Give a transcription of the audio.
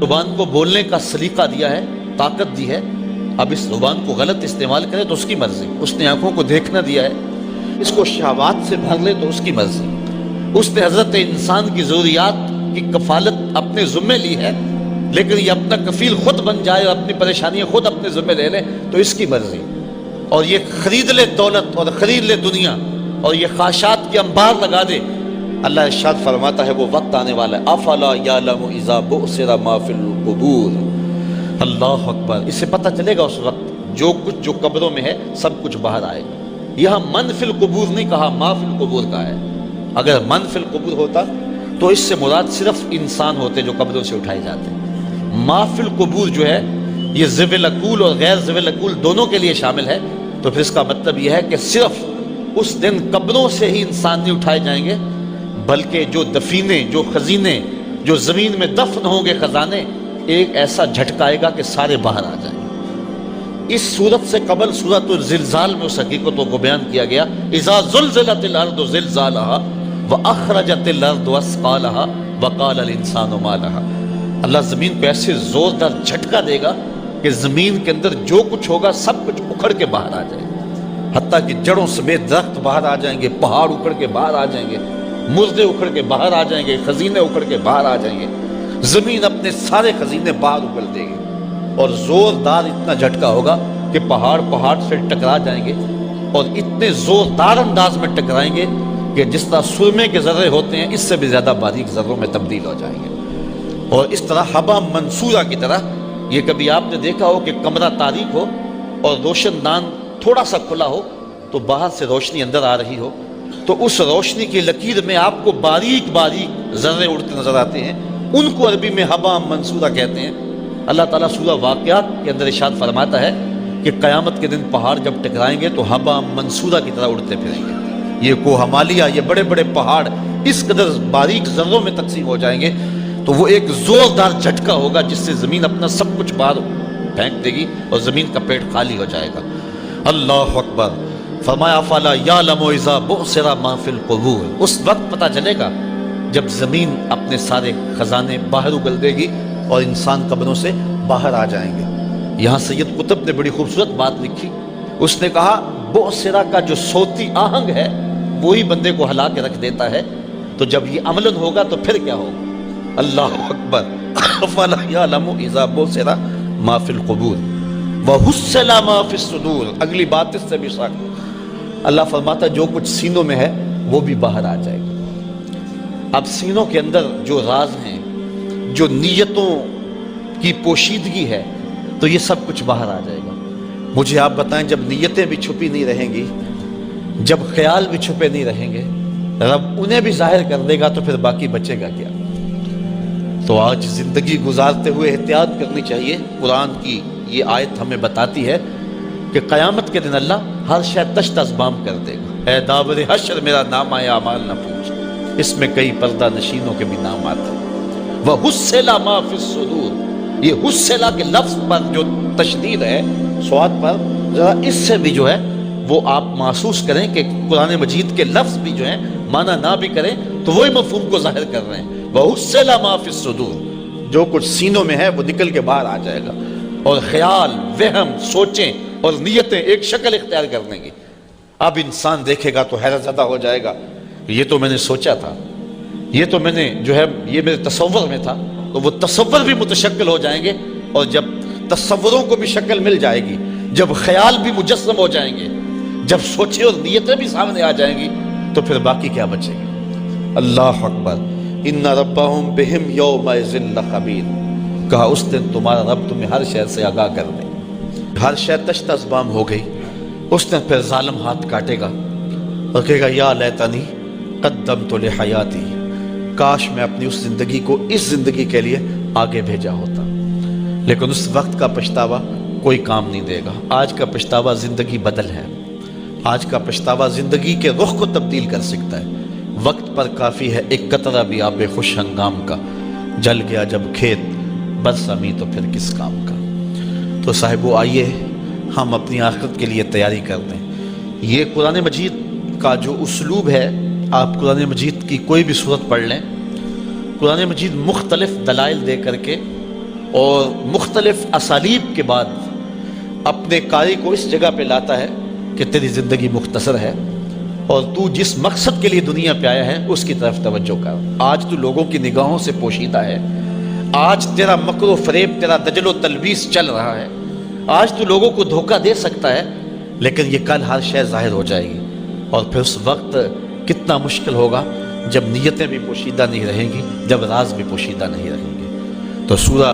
زبان کو بولنے کا سلیقہ دیا ہے، طاقت دی ہے، اب اس زبان کو غلط استعمال کرے تو اس کی مرضی۔ اس نے آنکھوں کو دیکھنا دیا ہے، اس کو شہوات سے بھر لے تو اس کی مرضی۔ اس نے حضرت انسان کی ضروریات کی کفالت اپنے ذمے لی ہے، لیکن یہ اپنا کفیل خود بن جائے اور اپنی پریشانیاں خود اپنے ذمے لے لے تو اس کی مرضی۔ اور یہ خرید لے دولت اور خرید لے دنیا اور یہ خواہشات کے انبار لگا دے، اللہ ارشاد فرماتا ہے وہ وقت آنے والا ہے، افلا یعلم اذا بعثر ما فی القبور۔ اللہ اکبر، اسے پتہ چلے گا اس وقت جو کچھ جو قبروں میں ہے سب کچھ باہر آئے گا۔ یہاں من فی القبور نہیں کہا، ما فی القبور کا ہے۔ اگر من فی القبور ہوتا تو اس سے مراد صرف انسان ہوتے جو قبروں سے اٹھائے جاتے۔ ما فی القبور جو ہے یہ ذوی العقول اور غیر ذوی العقول دونوں کے لیے شامل ہے، تو پھر اس کا مطلب یہ ہے کہ صرف اس دن قبروں سے ہی انسان نہیں اٹھائے جائیں گے، بلکہ جو دفینے، جو خزینے، جو زمین میں دفن ہوں گے خزانے، ایک ایسا جھٹکا آئے گا کہ سارے باہر آ جائیں گے۔ اس صورت سے قبل سورۃ الزلزال میں اس حقیقتوں کو بیان کیا گیا، اذا زلزلت الارض زلزالها واخرجت الارض اثقالها وقال الانسان ما لها۔ اللہ زمین کو ایسے زوردار جھٹکا دے گا کہ زمین کے اندر جو کچھ ہوگا سب کچھ اکھڑ کے باہر آ جائے گا، حتیٰ کہ جڑوں سمیت درخت باہر آ جائیں گے، پہاڑ اکھڑ کے باہر آ جائیں گے، مردے اکھڑ کے باہر آ جائیں گے، خزینے اکھڑ کے باہر آ جائیں گے، زمین اپنے سارے خزینے باہر اکھڑ دے گی، اور زوردار اتنا جھٹکا ہوگا کہ پہاڑ سے ٹکرا جائیں گے، اور اتنے زوردار انداز میں ٹکرائیں گے کہ جس طرح سرمے کے ذرے ہوتے ہیں اس سے بھی زیادہ باریک ذروں میں تبدیل ہو جائیں گے، اور اس طرح حبا منصورہ کی طرح۔ یہ کبھی آپ نے دیکھا ہو کہ کمرہ تاریک ہو اور روشن دان تھوڑا سا کھلا ہو تو باہر سے روشنی اندر آ رہی ہو، تو اس روشنی کی لکیر میں آپ کو باریک باریک ذرے اڑتے نظر آتے ہیں، ان کو عربی میں حبا منصورہ کہتے ہیں۔ اللہ تعالیٰ سورہ واقعات کے اندر ارشاد فرماتا ہے کہ قیامت کے دن پہاڑ جب ٹکرائیں گے تو حبا منصورہ کی طرح اڑتے پھریں گے۔ یہ کوہ ہمالیہ، یہ بڑے بڑے پہاڑ اس قدر باریک ذروں میں تقسیم ہو جائیں گے، تو وہ ایک زوردار جھٹکا ہوگا جس سے زمین اپنا سب کچھ باہر پھینک دے گی اور زمین کا پیٹ خالی ہو جائے گا۔ اللہ اکبر۔ فرمایا فلا یعلم اذا بعثر ما فی القبور، اس وقت پتہ چلے گا جب زمین اپنے سارے خزانے باہر اگل دے گی اور انسان قبروں سے باہر آ جائیں گے۔ یہاں سید قطب نے بڑی خوبصورت بات لکھی، اس نے کہا بعثرہ کا جو صوتی آہنگ ہے وہی بندے کو ہلا کے رکھ دیتا ہے، تو جب یہ عملاً ہوگا تو پھر کیا ہوگا؟ اللہ اکبر۔ فلا یعلم اذا بعثر ما فی القبور وحصل ما فی الصدور، اگلی بات اس سے بھی سخت۔ اللہ فرماتا جو کچھ سینوں میں ہے وہ بھی باہر آ جائے گا۔ اب سینوں کے اندر جو راز ہیں، جو نیتوں کی پوشیدگی ہے، تو یہ سب کچھ باہر آ جائے گا۔ مجھے آپ بتائیں جب نیتیں بھی چھپی نہیں رہیں گی، جب خیال بھی چھپے نہیں رہیں گے، رب انہیں بھی ظاہر کر دے گا تو پھر باقی بچے گا کیا؟ تو آج زندگی گزارتے ہوئے احتیاط کرنی چاہیے۔ قرآن کی یہ آیت ہمیں بتاتی ہے کہ قیامت کے دن اللہ ہر شے تشت ازبام کر دے گا۔ اے داور حشر میرا نام آیا اعمال نہ پوچھ، اس میں کئی پردہ نشینوں کے بھی نام آتے ہیں۔ وَحُصِّلَ مَا فِي الصُّدُورِ، یہ حُصِّلَ کے لفظ پر جو تشدید ہے سواد پر، ذرا اس سے بھی جو ہے وہ آپ محسوس کریں کہ قرآن مجید کے لفظ بھی جو ہیں معنی نہ بھی کریں تو وہی مفہوم کو ظاہر کر رہے ہیں۔ وَحُصِّلَ مَا فِي الصُّدُورِ، جو کچھ سینوں میں ہے وہ نکل کے باہر آ جائے گا، اور خیال، وہم، سوچیں اور نیتیں ایک شکل اختیار کر لیں گی۔ اب انسان دیکھے گا تو حیرت زدہ ہو جائے گا، یہ تو میں نے سوچا تھا، یہ تو میں نے جو ہے یہ میرے تصور میں تھا، تو وہ تصور بھی متشکل ہو جائیں گے، اور جب تصوروں کو بھی شکل مل جائے گی، جب خیال بھی مجسم ہو جائیں گے، جب سوچیں اور نیتیں بھی سامنے آ جائیں گی، تو پھر باقی کیا بچے گا؟ اللہ اکبر۔ ان ربہم بہم یومئذ لخبیر، کہا اس دن تمہارا رب تمہیں ہر شے سے آگاہ کر دے۔ ہر شے تشت ازبام ہو گئی، اس دن پھر ظالم ہاتھ کاٹے گا اور کہے گا یا لیتنی قدمت لحیاتی، کاش میں اپنی اس زندگی کو اس زندگی کے لیے آگے بھیجا ہوتا۔ لیکن اس وقت کا پچھتاوا کوئی کام نہیں دے گا۔ آج کا پچھتاوا زندگی بدل ہے، آج کا پچھتاوا زندگی کے رخ کو تبدیل کر سکتا ہے۔ وقت پر کافی ہے ایک قطرہ بھی آب خوش ہنگام کا، جل گیا جب کھیت برسمی تو پھر کس کام کا۔ تو صاحبو آئیے ہم اپنی آخرت کے لیے تیاری کر دیں۔ یہ قرآن مجید کا جو اسلوب ہے، آپ قرآن مجید کی کوئی بھی صورت پڑھ لیں، قرآن مجید مختلف دلائل دے کر کے اور مختلف اسالیب کے بعد اپنے قاری کو اس جگہ پہ لاتا ہے کہ تیری زندگی مختصر ہے اور تو جس مقصد کے لیے دنیا پہ آیا ہے اس کی طرف توجہ کر. آج تو لوگوں کی نگاہوں سے پوشیدہ ہے، آج تیرا مکر و فریب، تیرا دجل و تلبیس چل رہا ہے، آج تو لوگوں کو دھوکہ دے سکتا ہے، لیکن یہ کل ہر شے ظاہر ہو جائے گی. اور پھر اس وقت کتنا مشکل ہوگا جب نیتیں بھی پوشیدہ نہیں رہیں گی، جب راز بھی پوشیدہ نہیں رہیں گے. تو سورہ